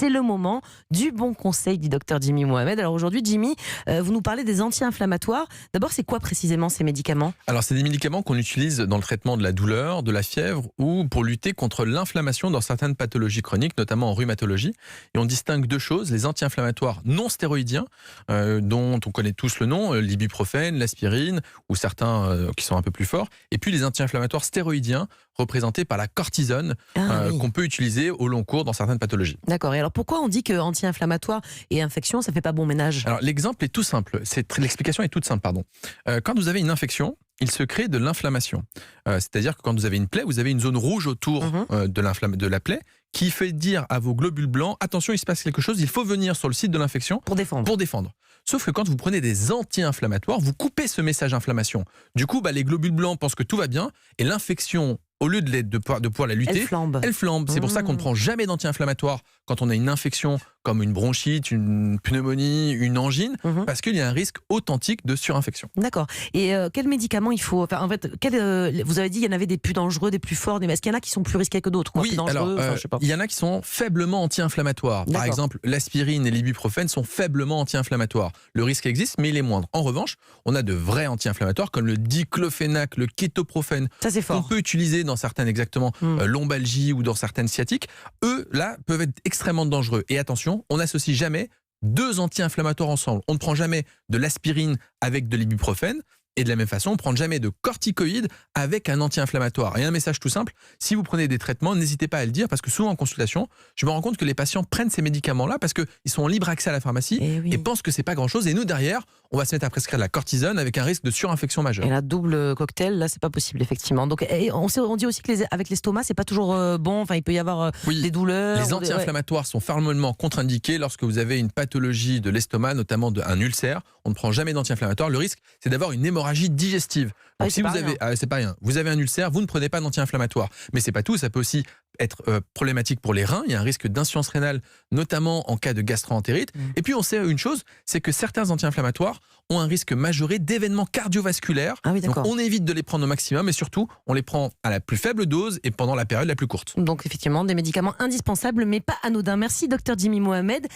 c'est le moment du bon conseil du docteur Jimmy Mohamed. Alors aujourd'hui, Jimmy, vous nous parlez des anti-inflammatoires. D'abord, c'est quoi précisément ces médicaments ? Alors, c'est des médicaments qu'on utilise dans le traitement de la douleur, de la fièvre ou pour lutter contre l'inflammation dans certaines pathologies chroniques, notamment en rhumatologie. Et on distingue deux choses, les anti-inflammatoires non stéroïdiens, dont on connaît tous le nom, l'ibuprofène, l'aspirine, ou certains qui sont un peu plus forts, et puis les anti-inflammatoires stéroïdiens, représentés par la cortisone, qu'on peut utiliser au long cours dans certaines pathologies. D'accord. Et alors pourquoi on dit que anti-inflammatoire et infection, ça fait pas bon ménage ? Alors l'exemple est tout simple, l'explication est toute simple, pardon. Quand vous avez une infection, il se crée de l'inflammation. C'est-à-dire que quand vous avez une plaie, vous avez une zone rouge autour de la plaie qui fait dire à vos globules blancs, attention, il se passe quelque chose, il faut venir sur le site de l'infection pour défendre. Sauf que quand vous prenez des anti-inflammatoires, vous coupez ce message d'inflammation. Du coup, les globules blancs pensent que tout va bien et l'infection, au lieu de pouvoir la lutter, elle flambe. C'est pour ça qu'on ne prend jamais d'anti-inflammatoire quand on a une infection comme une bronchite, une pneumonie, une angine, parce qu'il y a un risque authentique de surinfection. D'accord. Et quels médicaments il faut ? Enfin, en fait, vous avez dit qu'il y en avait des plus dangereux, des plus forts, mais est-ce qu'il y en a qui sont plus risqués que d'autres ? Oui, alors il y en a qui sont faiblement anti-inflammatoires. Par exemple, l'aspirine et l'ibuprofène sont faiblement anti-inflammatoires. Le risque existe, mais il est moindre. En revanche, on a de vrais anti-inflammatoires comme le diclofénac, le kétoprophène, ça c'est fort. qu'on peut utiliser dans certaines lombalgies ou dans certaines sciatiques. Eux, là, peuvent être extrêmement dangereux. Et attention, on n'associe jamais deux anti-inflammatoires ensemble. On ne prend jamais de l'aspirine avec de l'ibuprofène. Et de la même façon, on ne prend jamais de corticoïdes avec un anti-inflammatoire. Et un message tout simple, si vous prenez des traitements, n'hésitez pas à le dire, parce que souvent en consultation, je me rends compte que les patients prennent ces médicaments-là parce qu'ils sont en libre accès à la pharmacie et pensent que c'est pas grand-chose. Et nous, derrière, on va se mettre à prescrire de la cortisone avec un risque de surinfection majeure. Et la double cocktail, là, c'est pas possible, effectivement. Donc, on dit aussi que avec l'estomac, c'est pas toujours bon. Enfin, il peut y avoir des douleurs. Les anti-inflammatoires sont formellement contre-indiqués lorsque vous avez une pathologie de l'estomac, notamment un ulcère. On ne prend jamais d'anti-inflammatoire. Le risque, c'est d'avoir une hémorragie digestive. Donc, si vous avez, c'est pas rien. Vous avez un ulcère, vous ne prenez pas d'anti-inflammatoire. Mais c'est pas tout. Ça peut aussi être problématique pour les reins. Il y a un risque d'insuffisance rénale, notamment en cas de gastro-entérite. Et puis on sait une chose, c'est que certains anti-inflammatoires ont un risque majoré d'événements cardiovasculaires. Donc on évite de les prendre au maximum, et surtout on les prend à la plus faible dose et pendant la période la plus courte. Donc effectivement des médicaments indispensables mais pas anodins. Merci docteur Jimmy Mohamed.